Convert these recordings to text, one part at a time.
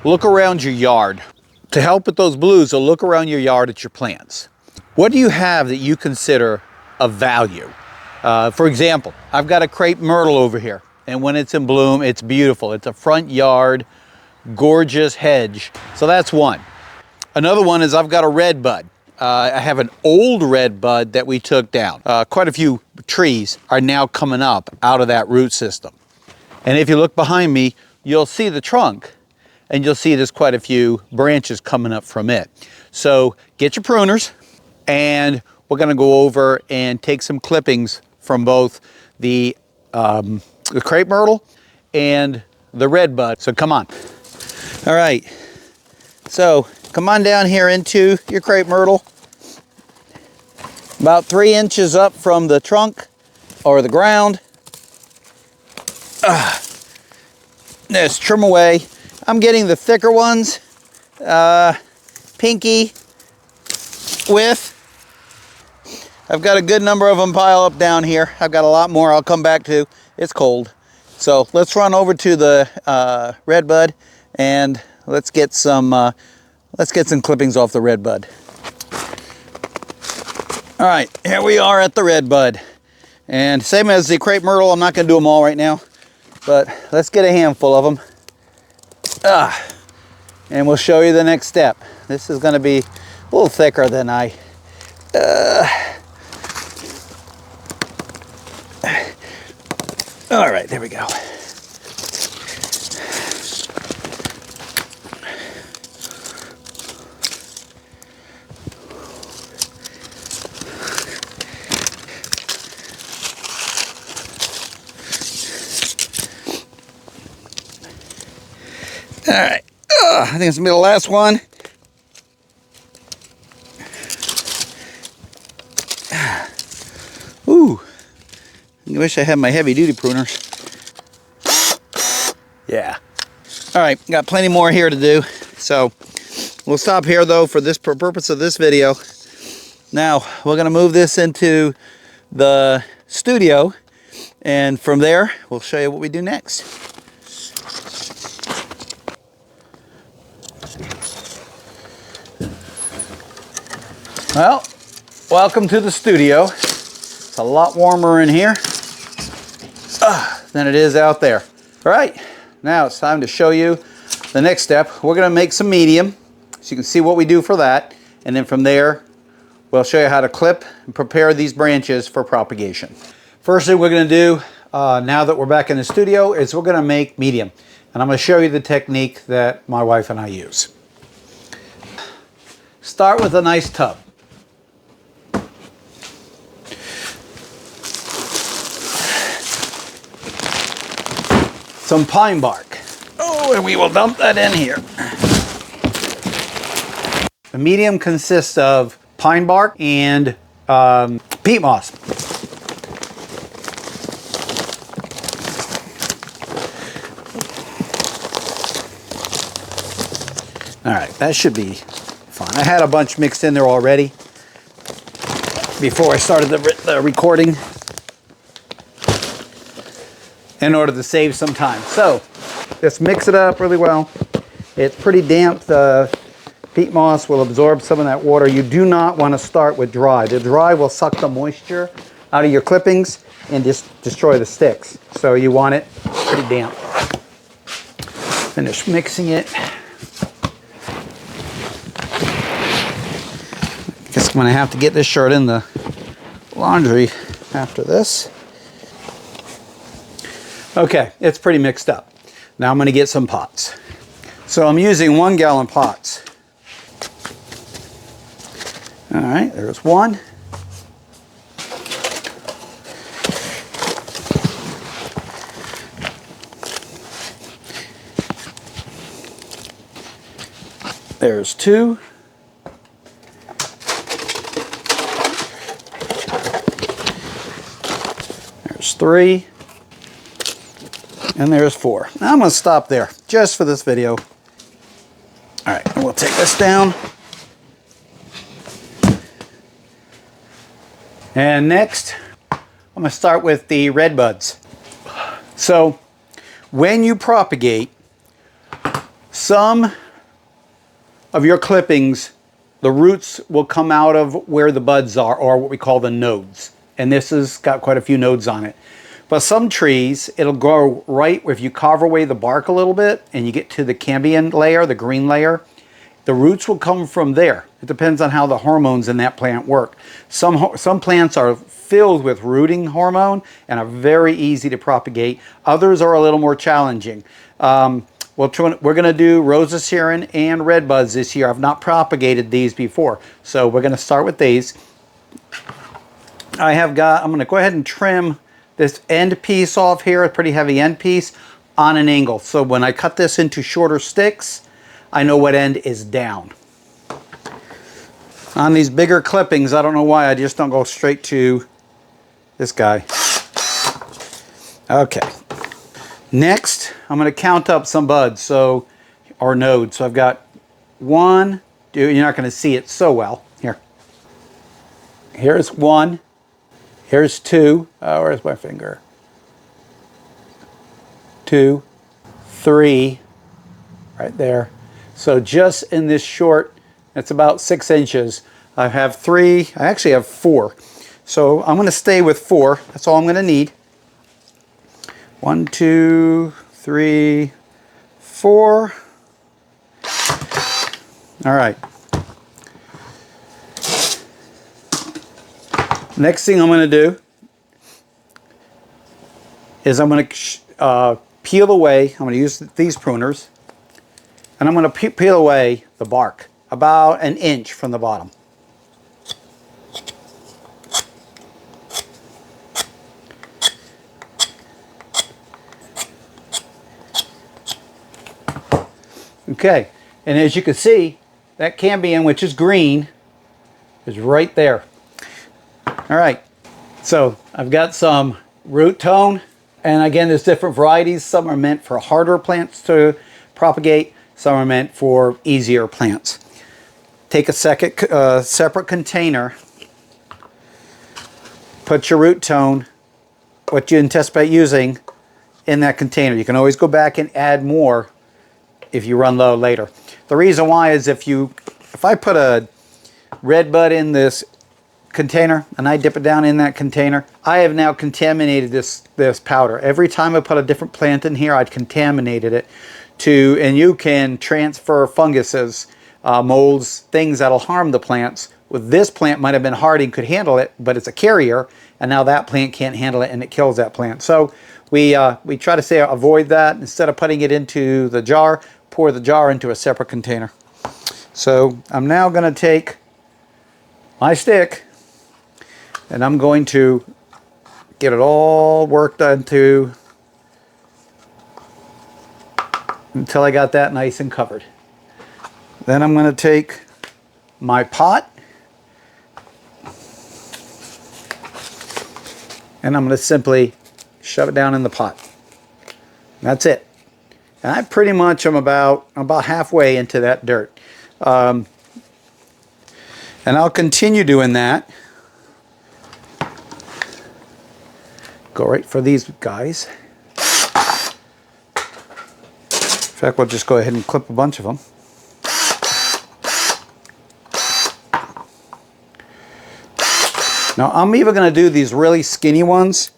look around your yard. To help with those blues, so look around your yard at your plants. What do you have that you consider of value? For example, I've got a crepe myrtle over here, and when it's in bloom, it's beautiful. It's a front yard, gorgeous hedge. So that's one. Another one is I've got a red bud. I have an old red bud that we took down. Quite a few trees are now coming up out of that root system. And if you look behind me, you'll see the trunk, and you'll see there's quite a few branches coming up from it. So get your pruners, and we're gonna go over and take some clippings from both the crepe myrtle and the red bud. So come on. All right, so come on down here into your crepe myrtle. About 3 inches up from the trunk or the ground. Just trim away. I'm getting the thicker ones, pinky width. I've got a good number of them pile up down here. I've got a lot more I'll come back to. It's cold. So let's run over to the red bud and let's get some clippings off the red bud. All right, here we are at the red bud. And same as the crepe myrtle, I'm not gonna do them all right now, but let's get a handful of them. And we'll show you the next step. This is gonna be a little thicker than I, all right, there we go. All right, I think it's gonna be the last one. Ooh, I wish I had my heavy duty pruners. Yeah. All right, got plenty more here to do. So we'll stop here though for this purpose of this video. Now we're gonna move this into the studio, and from there we'll show you what we do next. Well, welcome to the studio. It's a lot warmer in here than it is out there. All right, now it's time to show you the next step. We're gonna make some medium, so you can see what we do for that. And then from there, we'll show you how to clip and prepare these branches for propagation. First thing we're gonna do, now that we're back in the studio, is we're gonna make medium. And I'm gonna show you the technique that my wife and I use. Start with a nice tub. Some pine bark. Oh, and we will dump that in here. The medium consists of pine bark and peat moss. All right, that should be fine. I had a bunch mixed in there already before I started the recording, in order to save some time. So just mix it up really well. It's pretty damp. The peat moss will absorb some of that water. You do not want to start with dry. The dry will suck the moisture out of your clippings and just destroy the sticks. So you want it pretty damp. Finish mixing it. Guess I'm gonna have to get this shirt in the laundry after this. Okay, it's pretty mixed up. Now I'm gonna get some pots. So I'm using 1 gallon pots. All right, there's one. There's 2. There's 3. And there's 4. Now I'm going to stop there just for this video. All right, and we'll take this down. And next, I'm going to start with the red buds. So when you propagate, Some of your clippings, the roots will come out of where the buds are, or what we call the nodes. And this has got quite a few nodes on it. But some trees, it'll grow right if you carve away the bark a little bit and you get to the cambium layer, the green layer, the roots will come from there. It depends on how the hormones in that plant work. Some plants are filled with rooting hormone and are very easy to propagate. Others are a little more challenging. We're going to do Rosa Siren and red buds this year. I've not propagated these before, so we're going to start with these. I'm going to go ahead and trim this end piece off here, a pretty heavy end piece, on an angle. So when I cut this into shorter sticks, I know what end is down. On these bigger clippings, I don't know why, I just don't go straight to this guy. Okay. Next, I'm going to count up some buds, or nodes. So I've got 1, 2, you're not going to see it so well. Here's 1. Here's 2. Where's my finger? 2, 3, right there. So just in this short, it's about 6 inches. I have 3, I actually have 4. So I'm going to stay with 4. That's all I'm going to need. 1, 2, 3, 4. All right. Next thing I'm going to do is I'm going to peel away. I'm going to use these pruners, and I'm going to peel away the bark about an inch from the bottom. Okay, and as you can see, that cambium, which is green, is right there. All right, so I've got some root tone, and again, there's different varieties. Some are meant for harder plants to propagate, some are meant for easier plants. Take a separate container, put your root tone, what you anticipate using, in that container. You can always go back and add more if you run low later. The reason why is if I put a red bud in this container and I dip it down in that container, I have now contaminated this powder. Every time I put a different plant in here, I'd contaminated it and you can transfer funguses, molds, things that'll harm the plants. With this plant might have been hardy and could handle it, but it's a carrier, and now that plant can't handle it and it kills that plant. So we try to avoid that. Instead of putting it into the jar, pour the jar into a separate container. So I'm now going to take my stick and I'm going to get it all worked into until I got that nice and covered. Then I'm going to take my pot and I'm going to simply shove it down in the pot. That's it. And I pretty much am about halfway into that dirt. And I'll continue doing that. Go right for these guys. In fact, we'll just go ahead and clip a bunch of them. Now, I'm even going to do these really skinny ones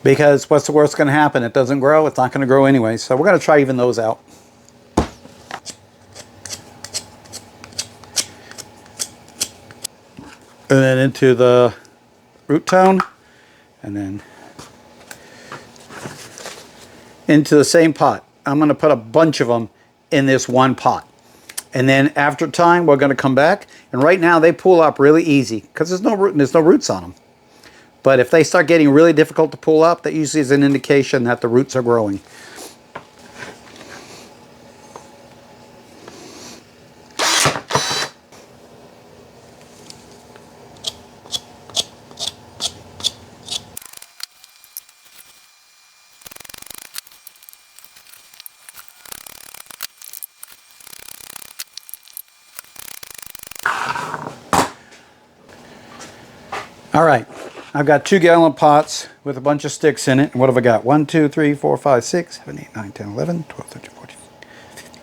because what's the worst going to happen? It doesn't grow. It's not going to grow anyway. So we're going to try even those out. And then into the root tone, and then into the same pot. I'm going to put a bunch of them in this one pot. And then after time, we're going to come back. And right now they pull up really easy because there's no roots on them. But if they start getting really difficult to pull up, that usually is an indication that the roots are growing. All right, I've got 2-gallon pots with a bunch of sticks in it. And what have I got? 1, 2, 3, 4, 5, 6, 7, 8, 9, 10, 11, 12, 13, 14, 15,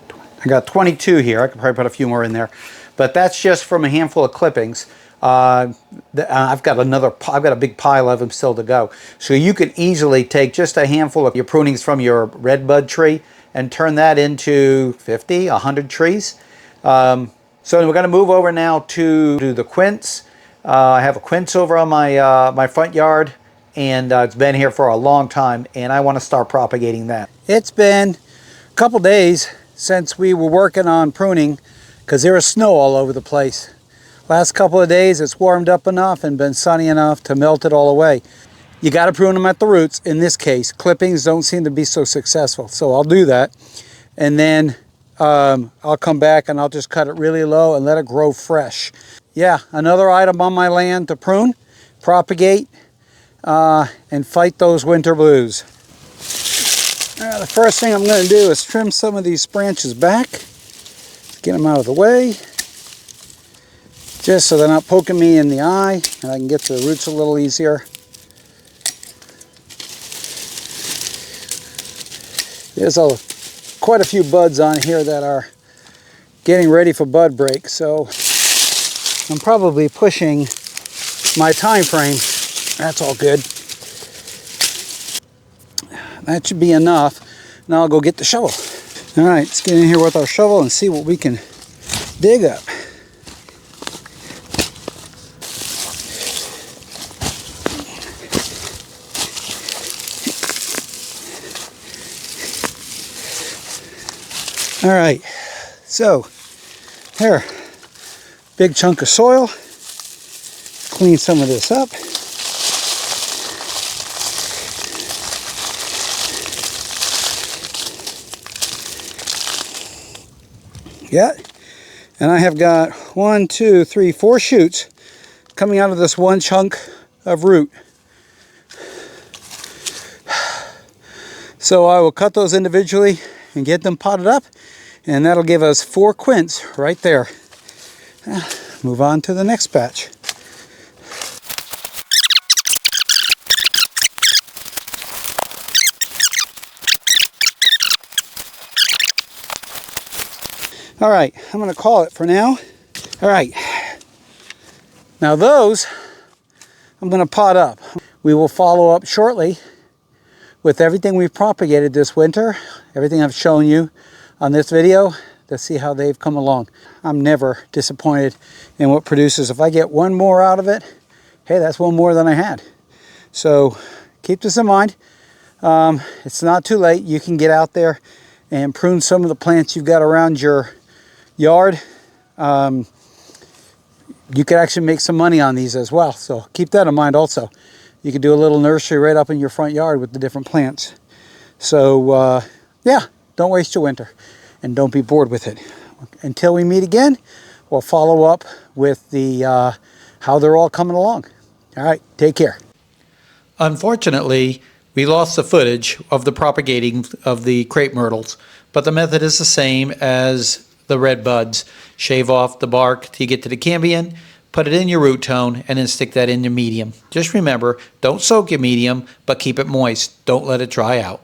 20. I got 22 here. I could probably put a few more in there. But that's just from a handful of clippings. I've got a big pile of them still to go. So you could easily take just a handful of your prunings from your red bud tree and turn that into 50, 100 trees. So we're going to move over now to the quince. I have a quince over on my front yard, and it's been here for a long time, and I want to start propagating that. It's been a couple days since we were working on pruning because there was snow all over the place. Last couple of days it's warmed up enough and been sunny enough to melt it all away. You got to prune them at the roots. In this case, clippings don't seem to be so successful, so I'll do that. And then I'll come back and I'll just cut it really low and let it grow fresh. Yeah, another item on my land to prune, propagate, and fight those winter blues. The first thing I'm going to do is trim some of these branches back, get them out of the way, just so they're not poking me in the eye and I can get to the roots a little easier. There's quite a few buds on here that are getting ready for bud break, so I'm probably pushing my time frame. That's all good. That should be enough. Now I'll go get the shovel. All right, let's get in here with our shovel and see what we can dig up. All right, so here, big chunk of soil. Clean some of this up. Yeah, and I have got 1, 2, 3, 4 shoots coming out of this one chunk of root. So I will cut those individually and get them potted up, and that'll give us 4 quince right there. Move on to the next batch. All right, I'm going to call it for now. All right, now those I'm going to pot up. We will follow up shortly with everything we've propagated this winter, everything I've shown you on this video, to see how they've come along. I'm never disappointed in what produces. If I get one more out of it, hey, that's one more than I had. So keep this in mind. It's not too late. You can get out there and prune some of the plants you've got around your yard. You could actually make some money on these as well. So keep that in mind also. You could do a little nursery right up in your front yard with the different plants. So yeah, don't waste your winter and don't be bored with it. Until we meet again, we'll follow up with the how they're all coming along. All right, take care. Unfortunately, we lost the footage of the propagating of the crepe myrtles, but the method is the same as the red buds. Shave off the bark till you get to the cambium, put it in your root tone, and then stick that in your medium. Just remember, don't soak your medium, but keep it moist. Don't let it dry out.